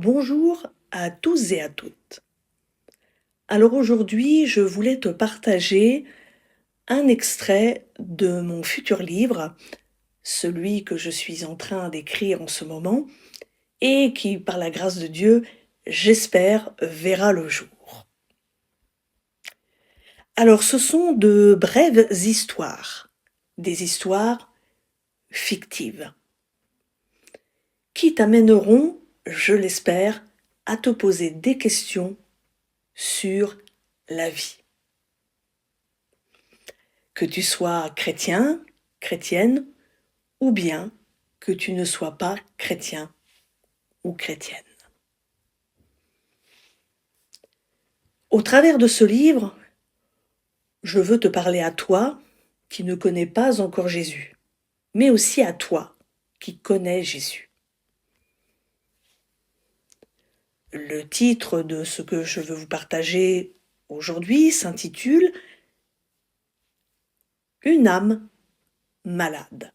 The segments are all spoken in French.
Bonjour à tous et à toutes. Alors aujourd'hui, je voulais te partager un extrait de mon futur livre, celui que je suis en train d'écrire en ce moment et qui, par la grâce de Dieu, j'espère, verra le jour. Alors ce sont de brèves histoires, des histoires fictives, qui t'amèneront, je l'espère, à te poser des questions sur la vie. Que tu sois chrétien, chrétienne, ou bien que tu ne sois pas chrétien ou chrétienne. Au travers de ce livre, je veux te parler à toi qui ne connais pas encore Jésus, mais aussi à toi qui connais Jésus. Le titre de ce que je veux vous partager aujourd'hui s'intitule « Une âme malade ».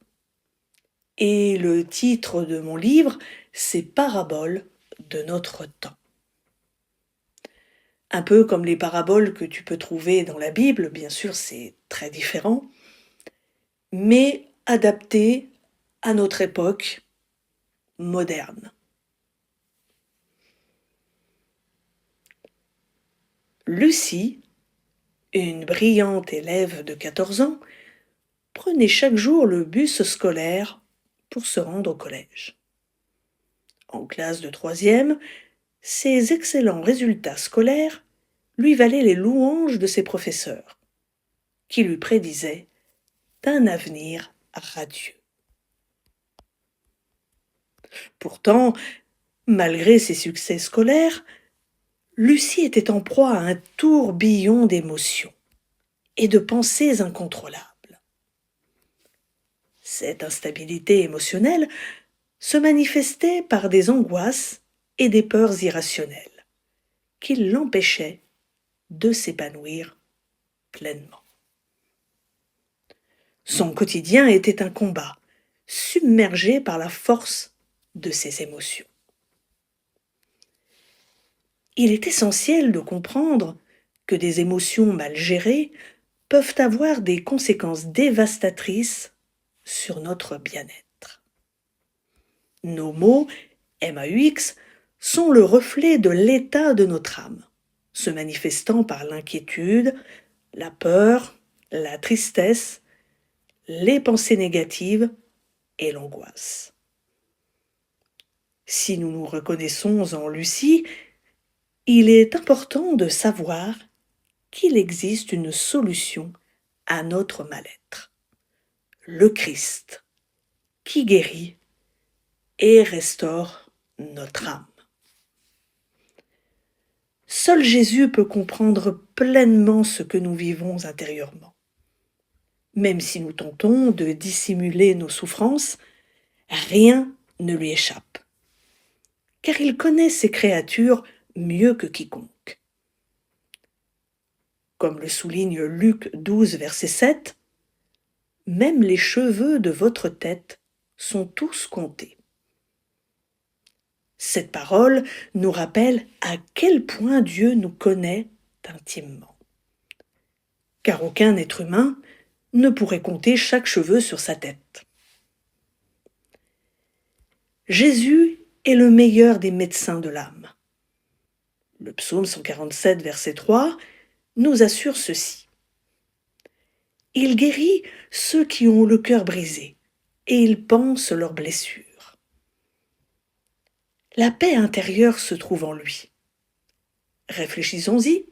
Et le titre de mon livre, c'est « Paraboles de notre temps ». Un peu comme les paraboles que tu peux trouver dans la Bible, bien sûr c'est très différent, mais adapté à notre époque moderne. Lucie, une brillante élève de 14 ans, prenait chaque jour le bus scolaire pour se rendre au collège. En classe de 3e, ses excellents résultats scolaires lui valaient les louanges de ses professeurs, qui lui prédisaient un avenir radieux. Pourtant, malgré ses succès scolaires, Lucie était en proie à un tourbillon d'émotions et de pensées incontrôlables. Cette instabilité émotionnelle se manifestait par des angoisses et des peurs irrationnelles qui l'empêchaient de s'épanouir pleinement. Son quotidien était un combat, submergé par la force de ses émotions. Il est essentiel de comprendre que des émotions mal gérées peuvent avoir des conséquences dévastatrices sur notre bien-être. Nos maux, MAUX, sont le reflet de l'état de notre âme, se manifestant par l'inquiétude, la peur, la tristesse, les pensées négatives et l'angoisse. Si nous nous reconnaissons en Lucie, il est important de savoir qu'il existe une solution à notre mal-être. Le Christ, qui guérit et restaure notre âme. Seul Jésus peut comprendre pleinement ce que nous vivons intérieurement. Même si nous tentons de dissimuler nos souffrances, rien ne lui échappe, car il connaît ses créatures mieux que quiconque. Comme le souligne Luc 12, verset 7, « Même les cheveux de votre tête sont tous comptés. » Cette parole nous rappelle à quel point Dieu nous connaît intimement. Car aucun être humain ne pourrait compter chaque cheveu sur sa tête. Jésus est le meilleur des médecins de l'âme. Le psaume 147, verset 3, nous assure ceci. Il guérit ceux qui ont le cœur brisé et il panse leurs blessures. La paix intérieure se trouve en lui. Réfléchissons-y.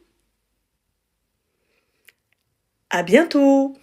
À bientôt!